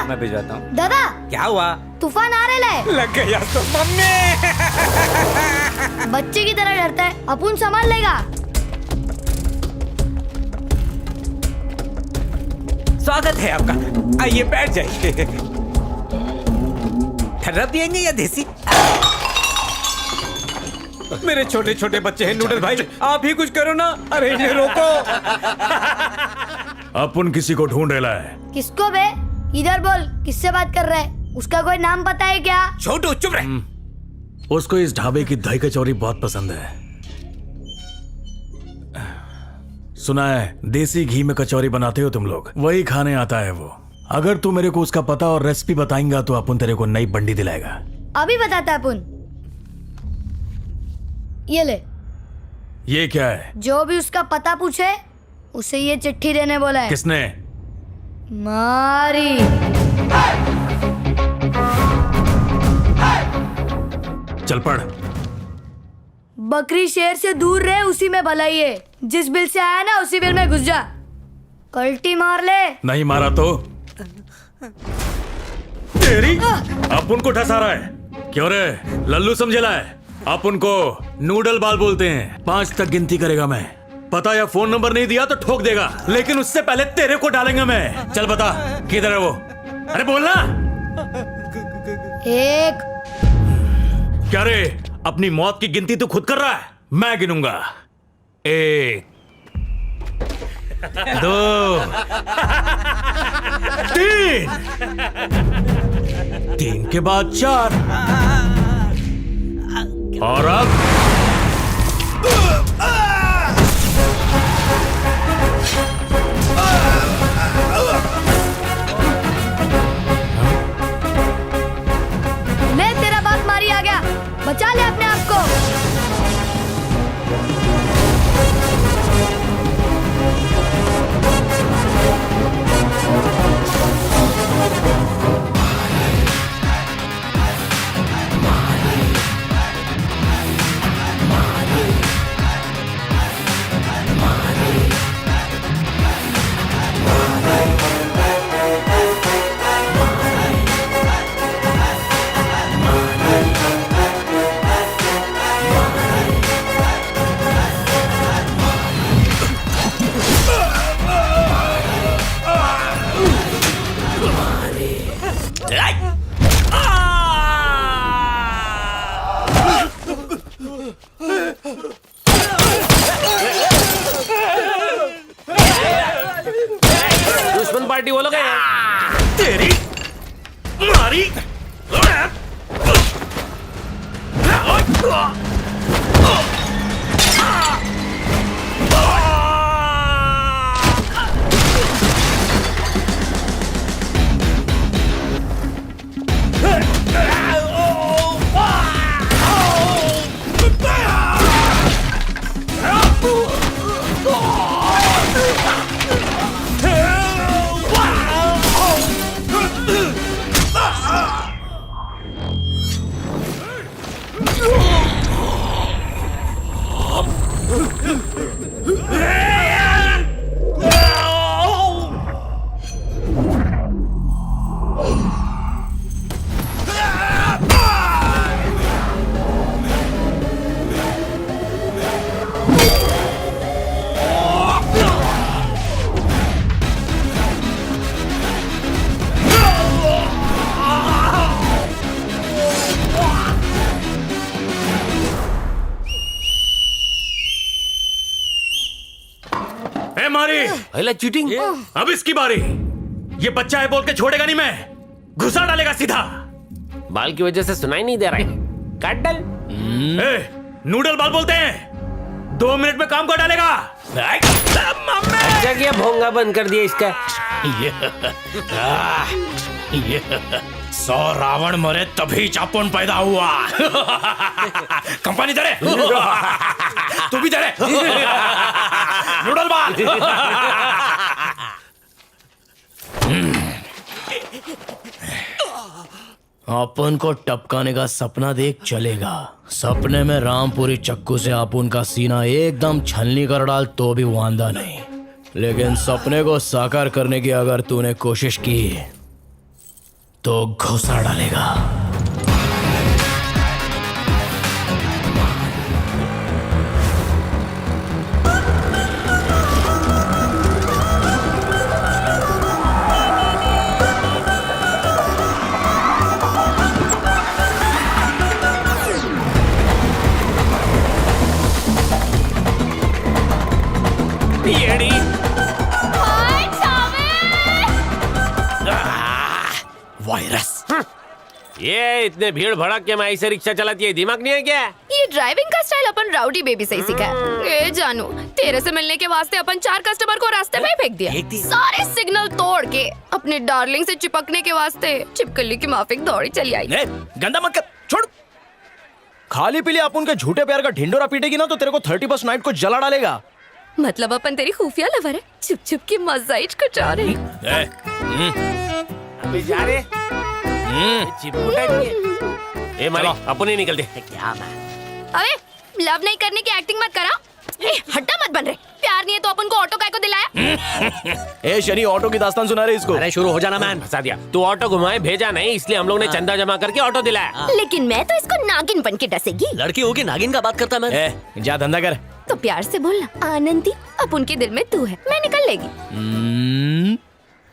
मैं भिजवाता हूँ। दादा क्या हुआ? तूफान आ रहा है। लग गया तो मम्मी। बच्चे की तरह डरता है, अपुन संभाल लेगा। स्वागत है आपका, आइए बैठ जाइए। ठर्रा पियेंगे या देसी? मेरे छोटे छोटे बच्चे हैं नूडल भाई, आप ही कुछ करो ना। अरे इन्हें रोको। अपन किसी को ढूंढ रहा है। किसको बे? इधर बोल, किससे बात कर रहा है? उसका कोई नाम पता है क्या? छोटू चुप रहे। उसको इस ढाबे की दही कचौरी बहुत पसंद है। सुना है देसी घी में कचौरी बनाते हो तुम लोग, वही खाने आता है वो। अगर तू मेरे को उसका पता और रेसिपी बताएंगा तो अपन तेरे को नई बंडी दिलाएगा। अभी बताता है अपुन। ये ले। ये क्या है? जो भी उसका पता पूछे उसे ये चिट्ठी देने बोला है। किसने? मारी। चल पढ़। बकरी शेर से दूर रहे, उसी में भलाई है। जिस बिल से आया ना उसी बिल में घुस जा। कल्टी मार ले। नहीं मारा तो तेरी अपन को ठसा रहा है। क्यों रे लल्लू समझेला है? अपन को नूडल बाल बोलते हैं। 5 तक गिनती करेगा मैं। पता या फोन नंबर नहीं दिया तो ठोक देगा, लेकिन उससे पहले तेरे को डालेंगे मैं। चल बता किधर है वो? अरे बोलना। 1। क्या रे अपनी मौत की गिनती तू खुद कर रहा है? मैं गिनूंगा। 1 2 3। 3 के बाद 4 और अब ले, तेरा बाप मारी आ गया। बचा ले अपने आप को। दुश्मन पार्टी वो लोग हैं। तेरी मारी। अरे चीटिंग। अब इसकी बारी। ये बच्चा है बोल के छोड़ेगा नहीं मैं। घुसा डालेगा सीधा। बाल की वजह से सुनाई नहीं दे रहा है। काट डाल। नूडल बाल बोलते हैं। 2 मिनट में काम कर डालेगा। अच्छा किया भोंगा बंद कर दिया इसका। 100 रावण मरे तभी चापुन पैदा हुआ। कंपनी दे तू भी दे नूडल बाल। अपन को टपकाने का सपना देख चलेगा। सपने में रामपुरी चक्कू से अपन का सीना एकदम छलनी कर डाल तो भी वांदा नहीं, लेकिन सपने को साकार करने की अगर तूने कोशिश की तो घुसा डालेगा। येड़ी वायरस। ये इतने भीड़ भड़क के माई से रिक्शा चलाती है, दिमाग नहीं है क्या? ये ड्राइविंग का स्टाइल अपन राउडी बेबी से ही सीखा है। ये जानू, तेरे से मिलने के वास्ते अपन 4 कस्टमर को रास्ते में ही फेंक दिया। सारे सिग्नल तोड़ के अपने डार्लिंग से चिपकने के वास्ते चिपकली की माफिक दौड़ी चली आई। गंदा मत कर, छोड़। खाली पीली अपन के झूठे प्यार का ढिंडोरा पीटेगी ना तो तेरे को 31st नाइट को जला डालेगा। मतलब अपन तेरी खुफिया लवर है, छुप छुप के मजा ही कुछ और है। अभी जा रहे चिपकुटा नहीं है। ए मारी अपन ही निकलते क्या बात। अबे लव नहीं करने की एक्टिंग मत करा। हड्डा मत बन रहे। प्यार नहीं है तो अपन को ऑटो काय को दिलाया। ए शनि, ऑटो की दास्तान सुना रहे इसको। अरे शुरू हो जाना मैन। फंसा दिया। तू ऑटो घुमाए भेजा नहीं, इसलिए हम लोग ने चंदा जमा करके ऑटो दिलाया। लेकिन मैं तो इसको नागिन बन के डसेगी। लड़की होगी नागिन का बात करता मैं। जा धंधा कर। तो प्यार से बोलना, आनंदी अब उनके दिल में तू है, मैं निकल लेगी।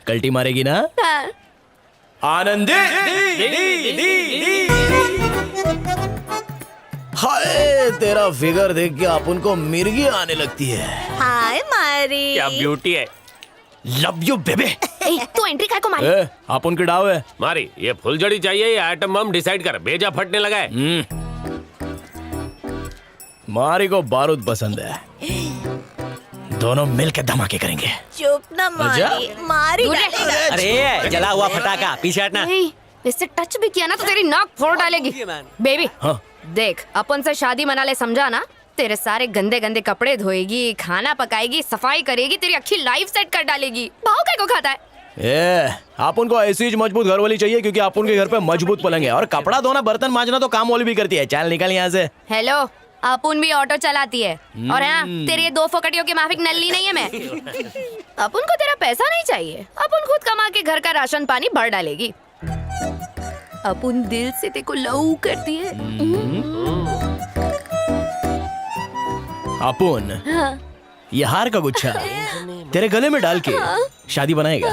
कल्टी मारेगी ना? हाँ। आनंदी। हाय, तेरा फिगर देख के अपन को मिर्गी आने लगती है। हाय मारी। क्या ब्यूटी है। लव यू बेबे। तू एंट्री काय को मारी? अपन की डाव है। मारी ये फुलझड़ी चाहिए या आइटम बम डिसाइड कर, भेजा फटने लगा है। मारी को बारूद पसंद है, दोनों मिलकर धमाके करेंगे। चुप ना मारी, मारी दूर डालेगा। अरे जला हुआ फटाका, पीछे हटना। नहीं, इससे टच भी किया ना तो तेरी नाक फोड़ डालेगी। बेबी हाँ। देख, अपन से शादी मना ले, समझा ना? तेरे सारे गंदे गंदे कपड़े धोएगी, खाना पकाएगी, सफाई करेगी, तेरी अच्छी लाइफ सेट कर डालेगी। भाव काय को खाता है? अपन को ऐसी मजबूत घर वाली चाहिए क्योंकि अपन के घर पे मजबूत पलंग है और कपड़ा धोना बर्तन मांजना तो काम वाली भी करती है। चल निकल यहाँ से। हेलो, अपुन भी ऑटो चलाती है और है ना, तेरी ये 2 फोकटियों की माफिक नल्ली नहीं है मैं। अपुन को तेरा पैसा नहीं चाहिए, अपुन खुद कमा के घर का राशन पानी भर डालेगी। अपुन दिल से तेको लव करती है। अपन ये हार का गुच्छा तेरे गले में डाल के शादी बनाएगा।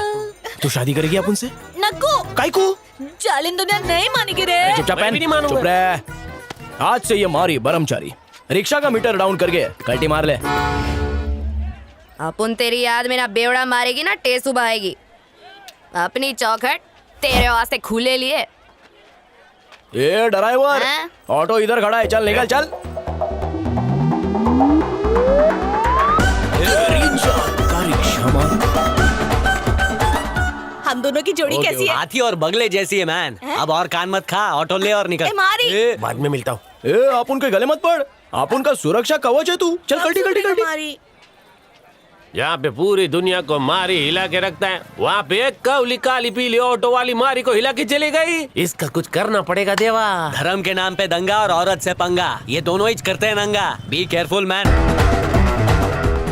तू शादी करेगी अपन से? नको, काई को? जालिम दुनिया नहीं मानेगी रे। चुपचाप मैं भी नहीं मानूंगा। चुप रह। आज से ये मारी ब्रह्मचारी रिक्शा का मीटर डाउन करके कल्टी मार ले। अपुन तेरी याद में ना बेवड़ा मारेगी ना टेसू बहाएगी। अपनी चौखट तेरे वास्ते खुले लिए। ए ड्राइवर, हाँ? ऑटो इधर खड़ा है, चल निकल चल। हम दोनों की जोड़ी कैसी है? हाथी और बगले जैसी है मैन। अब और कान मत खा, ऑटो ले और निकल। ए मारी। बाद में मिलता हूँ। अपन के गले मत पड़, अपन का सुरक्षा कवच है तू। चल कल्टी कल्टी कल्टी। मारी। जहाँ पे पूरी दुनिया को मारी हिला के रखता है, वहाँ पे एक कवली काली पीली ऑटो वाली मारी को हिला के चली गई। इसका कुछ करना पड़ेगा देवा। धर्म के नाम पे दंगा और औरत से पंगा, ये दोनों ही करते हैं नंगा। Be careful man.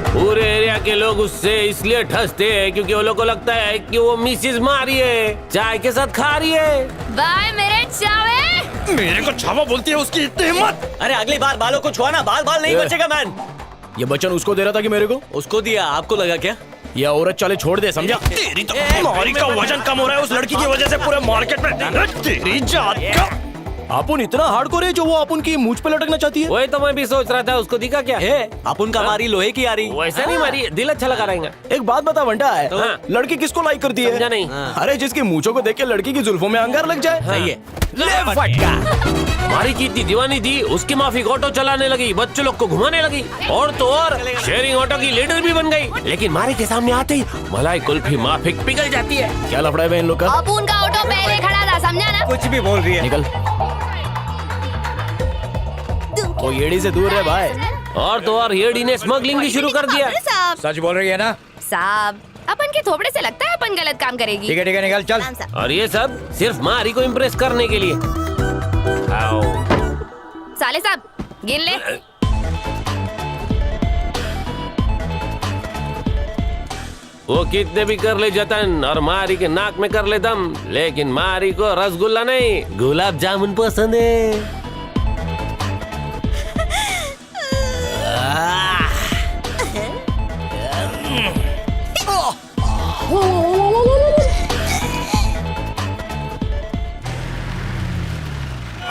पूरे एरिया के लोग उससे इसलिए ठसते हैं क्योंकि वो लोग को लगता है कि वो मिसिस मारी है, चाय के साथ खा रही है। बाय मेरे चावे। मेरे को छावा बोलती है, उसकी इतनी हिम्मत। अरे अगली बार बालों को छुआना, बाल बाल नहीं बचेगा मैन। ये बच्चन उसको दे रहा था कि मेरे को? उसको दिया, आपको लगा क्या? ये औरत चाले छोड़ दे, समझा? तेरी तो मारी का वजन कम हो रहा है उस लड़की की वजह से पूरे मार्केट में। तेरी जात का अपन इतना हार्डकोर है जो वो अपन की मूंछ पे लटकना चाहती है। वही तो मैं भी सोच रहा था, उसको दिखा क्या? अपन का मारी लोहे की आ रही। वैसा नहीं मारी, दिल अच्छा लगा रहेगा। एक बात बता बंटा है, हाँ। लड़की किसको लाइक करती है? समझा नहीं। अरे जिसकी मूंछों को देख के लड़की की जुल्फों में अंगार लग जाए। सही है। ले फटका। मारी की इतनी दीवानी थी, उसकी माफिक ऑटो चलाने लगी, बच्चों लोग को घुमाने लगी और तो और शेयरिंग ऑटो की लीडर भी बन गई। लेकिन मारी के सामने आते ही मलाई कुल्फी माफिक पिघल जाती है। क्या लफड़ा है इन लोग का? अपुन का ऑटो पहले खड़ा था, समझा ना? कुछ भी बोल रही है। निकल। वो येड़ी से दूर है भाई। और तो और येडी ने स्मगलिंग भी शुरू कर दिया। साहब। सच बोल रही है ना? साहब, अपन के थोबड़े से लगता है अपन गलत काम करेगी। ठीक है निकल चल। और ये सब सिर्फ मारी को इम्प्रेस करने के लिए। आओ। साले साहब, गिन ले। वो कितने भी कर ले जतन और मारी के नाक में कर ले दम, लेकिन मारी को रसगुल्ला नहीं गुलाब जामुन पसंद है।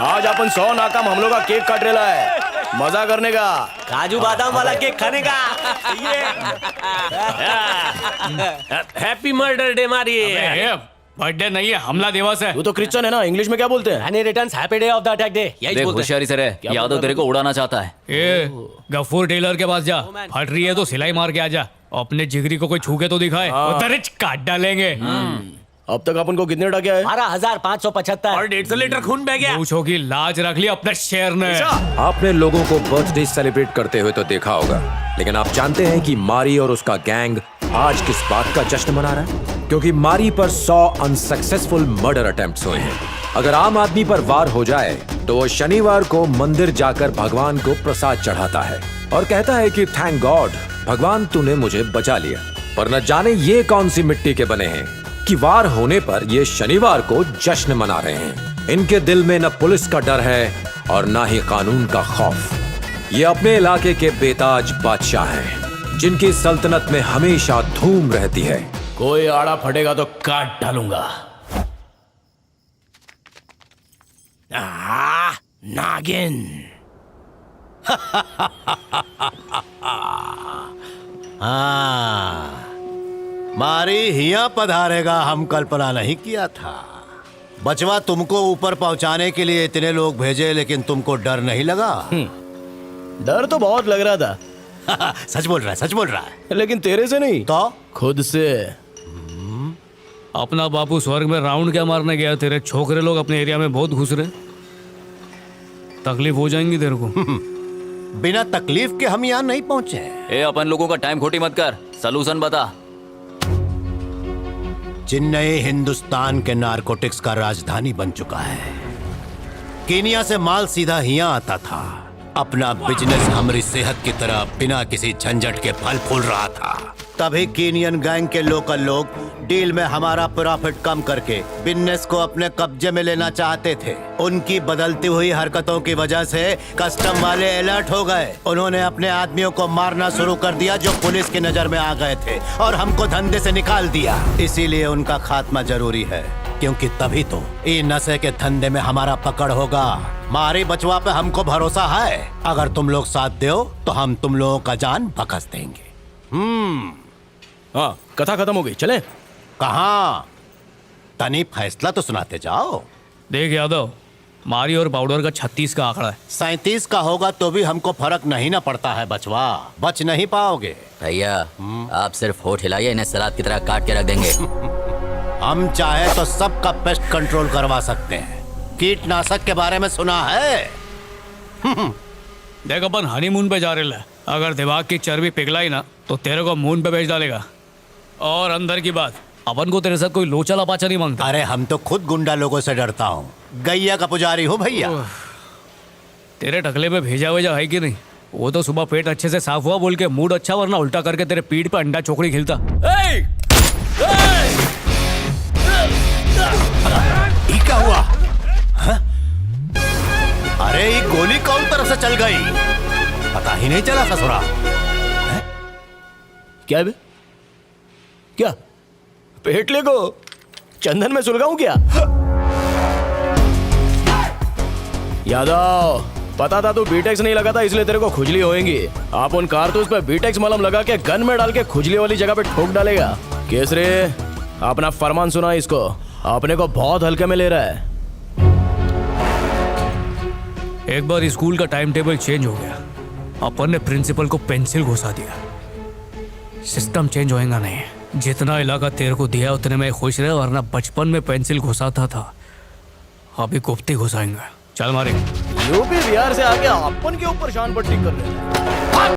आज अपन 100 नाकाम हमलों का केक काट रेला है, मजा करने का, काजू बादाम वाला केक खाने का। हैप्पी मर्डर डे मारी। बर्थडे नहीं है, हमला दिवस है। तू तो क्रिश्चियन है ना, इंग्लिश में क्या बोलते हैं? Any returns happy day of the attack day, यही देख बोलते हैं। होशियारी से रह, यादव तेरे को उड़ाना चाहता है। ए, गफूर टेलर के पास जा, फट रही है तो सिलाई मार के आ जा। अपने जिगरी को कोई छू के तो दिखाए, उधर काट डालेंगे। अब तक अपन को कितने टके है? 12,575 और 150 लीटर खून बह गया। पूछो की लाज रख ली अपने शेर ने। आपने लोगों को बर्थडे सेलिब्रेट करते हुए तो देखा होगा, लेकिन आप जानते हैं कि मारी और उसका गैंग आज किस बात का जश्न मना रहा है? क्योंकि मारी पर 100 अनसक्सेसफुल मर्डर अटेम्प्ट्स हुए हैं। अगर आम आदमी पर वार हो जाए तो वो शनिवार को मंदिर जाकर भगवान को प्रसाद चढ़ाता है और कहता है कि थैंक गॉड भगवान तूने मुझे बचा लिया। पर न जाने ये कौन सी मिट्टी के बने हैं कि वार होने पर ये शनिवार को जश्न मना रहे हैं। इनके दिल में न पुलिस का डर है और न ही कानून का खौफ। ये अपने इलाके के बेताज बादशाह हैं, जिनकी सल्तनत में हमेशा धूम रहती है। कोई आड़ा फटेगा तो काट डालूंगा। नागिन। हाँ, मारी हिया पधारेगा हम कल्पना नहीं किया था। बचवा तुमको ऊपर पहुंचाने के लिए इतने लोग भेजे, लेकिन तुमको डर नहीं लगा? डर तो बहुत लग रहा था। सच बोल रहा है, सच बोल रहा है। लेकिन तेरे से नहीं तो खुद से। अपना बापू स्वर्ग में राउंड क्या मारने गया, तेरे छोकरे लोग अपने एरिया में बहुत घुस रहे। तकलीफ हो जाएंगी तेरे को। बिना तकलीफ के हम यहाँ नहीं पहुंचे। ए, अपन लोगों का टाइम खोटी मत कर, सलूशन बता। चेन्नई हिंदुस्तान के नारकोटिक्स का राजधानी बन चुका है। केनिया से माल सीधा यहाँ आता था। अपना बिजनेस हमारी सेहत की तरह बिना किसी झंझट के फल फूल रहा था। तभी केनियन गैंग के लोकल लोग डील में हमारा प्रॉफिट कम करके बिजनेस को अपने कब्जे में लेना चाहते थे। उनकी बदलती हुई हरकतों की वजह से कस्टम वाले अलर्ट हो गए। उन्होंने अपने आदमियों को मारना शुरू कर दिया जो पुलिस की नजर में आ गए थे, और हमको धंधे से निकाल दिया। इसीलिए उनका खात्मा जरूरी है, क्योंकि तभी तो ये नशे के धंधे में हमारा पकड़ होगा। मारी बचवा पे हमको भरोसा है। अगर तुम लोग साथ दो तो हम तुम लोगों का जान बकस देंगे। हाँ, कथा खत्म हो गई, चले? कहाँ? तनी फैसला तो सुनाते जाओ। देख यादव, मारी और पाउडर का 36 का आंकड़ा है। 37 का होगा तो भी हमको फर्क नहीं ना पड़ता है बचवा, बच नहीं पाओगे। भैया आप सिर्फ होठ हिलाइए, इन्हें सलाद की तरह काट के रख देंगे। हम चाहे तो सबका पेस्ट कंट्रोल करवा सकते हैं। कीटनाशक के बारे में सुना है? देख, अपन हनीमून पे जा रहे हैं। अगर दिमाग की चर्बी पिघलाई ना तो तेरे को मून पे भेज डालेगा। और अंदर की बात, अपन को तेरे साथ कोई लोचा लपाचा नहीं मांगता। अरे हम तो खुद गुंडा लोगों से डरता हूँ। गैया का पुजारी हूँ भैया। तेरे टकले पे भेजा वेजा है कि नहीं? वो तो सुबह पेट अच्छे से साफ हुआ बोल के मूड अच्छा, वरना उल्टा करके तेरे पीठ पे अंडा चोकड़ी खिलता। क्या हुआ? हा? अरे ये गोली कौन तरफ से चल गई? पता ही नहीं चला ससुरा। क्या है बे? क्या पेटले को चंदन में सुलगाऊं क्या? यादव, पता था तू बीटेक्स नहीं लगा था, इसलिए तेरे को खुजली होएगी। आप उन कारतूस पे बीटेक्स मलम लगा के गन में डाल के खुजली वाली जगह पे ठोक डालेगा। केसरी, अपना फरमान सुना इसको, अपने को बहुत हल्के में ले रहा है। एक बार स्कूल का टाइम टेबल चेंज हो गया, अपन ने प्रिंसिपल को पेंसिल घुसा दिया। सिस्टम चेंज होएगा नहीं। जितना इलाका तेरे को दिया उतने में खुश रहे, वरना बचपन में पेंसिल घुसाता था, अभी गुप्ती घुसाएंगे। चल मारे। यूपी बिहार से आके अपन के ऊपर शान पट्टी कर रहे हैं।